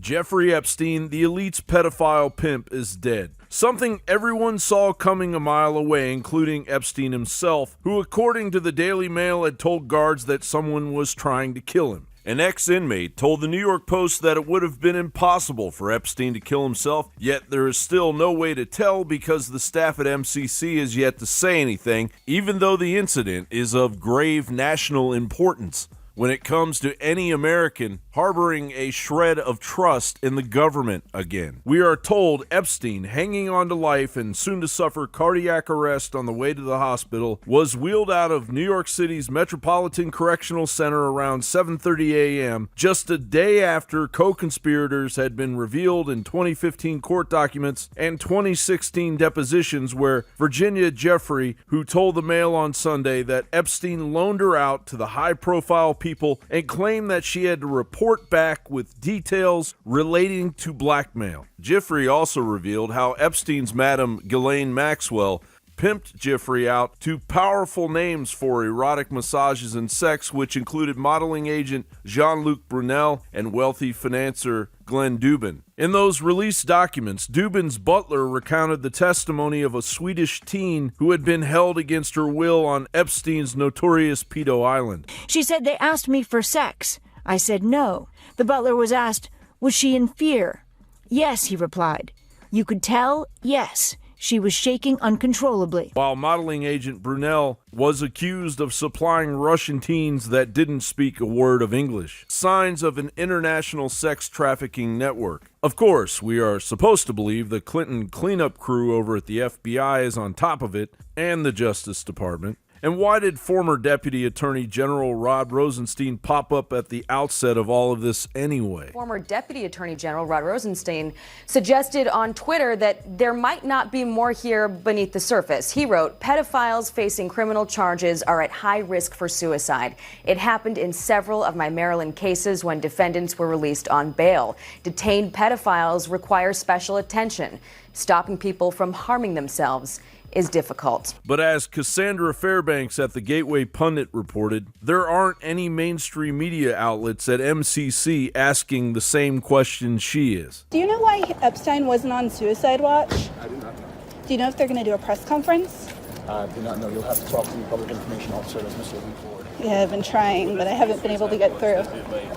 Jeffrey Epstein, the elite's pedophile pimp, is dead. Something everyone saw coming a mile away, including Epstein himself, who, according to the Daily Mail, had told guards that someone was trying to kill him. An ex-inmate told the New York Post that it would have been impossible for Epstein to kill himself, yet there is still no way to tell because the staff at MCC has yet to say anything, even though the incident is of grave national importance when it comes to any American harboring a shred of trust in the government again. We are told Epstein, hanging on to life and soon to suffer cardiac arrest on the way to the hospital, was wheeled out of New York City's Metropolitan Correctional Center around 7:30 a.m., just a day after co-conspirators had been revealed in 2015 court documents and 2016 depositions where Virginia Jeffrey, who told the Mail on Sunday that Epstein loaned her out to the high-profile people and claimed that she had to report back with details relating to blackmail. Jeffrey also revealed how Epstein's Madam Ghislaine Maxwell pimped Jeffrey out to powerful names for erotic massages and sex, which included modeling agent Jean-Luc Brunel and wealthy financier Glenn Dubin. In those released documents, Dubin's butler recounted the testimony of a Swedish teen who had been held against her will on Epstein's notorious pedo island. She said they asked me for sex. I said no. The butler was asked, was she in fear? Yes, he replied. You could tell, yes. She was shaking uncontrollably. While modeling agent Brunel was accused of supplying Russian teens that didn't speak a word of English. Signs of an international sex trafficking network. Of course, we are supposed to believe the Clinton cleanup crew over at the FBI is on top of it, and the Justice Department. And why did former Deputy Attorney General Rod Rosenstein pop up at the outset of all of this anyway? Former Deputy Attorney General Rod Rosenstein suggested on Twitter that there might not be more here beneath the surface. He wrote, pedophiles facing criminal charges are at high risk for suicide. It happened in several of my Maryland cases when defendants were released on bail. Detained pedophiles require special attention. Stopping people from harming themselves is difficult. But as Cassandra Fairbanks at the Gateway Pundit reported, there aren't any mainstream media outlets at MCC asking the same question she is. Do you know why Epstein wasn't on suicide watch? I do not know. Do you know if they're going to do a press conference? I do not know. You'll have to talk to the public information officer that's moving forward. Yeah, I've been trying, but I haven't been able to get through.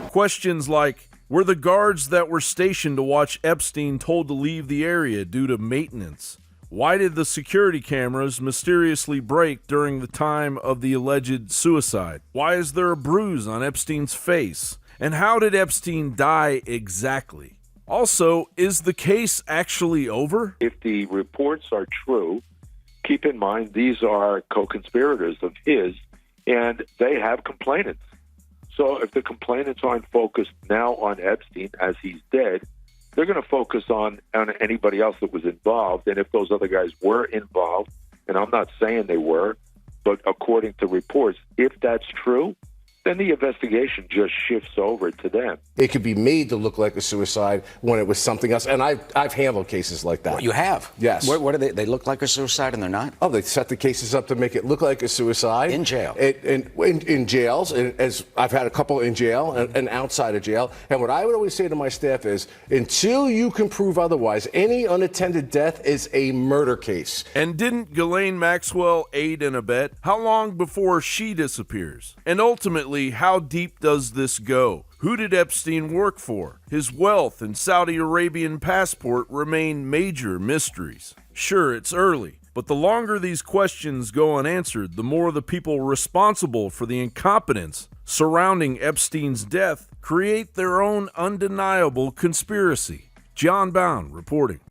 Questions like, were the guards that were stationed to watch Epstein told to leave the area due to maintenance? Why did the security cameras mysteriously break during the time of the alleged suicide? Why is there a bruise on Epstein's face? And how did Epstein die exactly? Also, is the case actually over? If the reports are true, keep in mind these are co-conspirators of his, and they have complainants. So if the complainants aren't focused now on Epstein as he's dead, they're going to focus on anybody else that was involved. And if those other guys were involved, and I'm not saying they were, but according to reports, if that's true, then the investigation just shifts over to them. It could be made to look like a suicide when it was something else. And I've handled cases like that. Well, you have? Yes. What do they look like a suicide and they're not? Oh, they set the cases up to make it look like a suicide. In jail? In jails. As I've had a couple in jail and outside of jail. And what I would always say to my staff is, until you can prove otherwise, any unattended death is a murder case. And didn't Ghislaine Maxwell aid and abet? How long before she disappears? And ultimately, how deep does this go? Who did Epstein work for? His wealth and Saudi Arabian passport remain major mysteries. Sure, it's early, but the longer these questions go unanswered, the more the people responsible for the incompetence surrounding Epstein's death create their own undeniable conspiracy. John Bound reporting.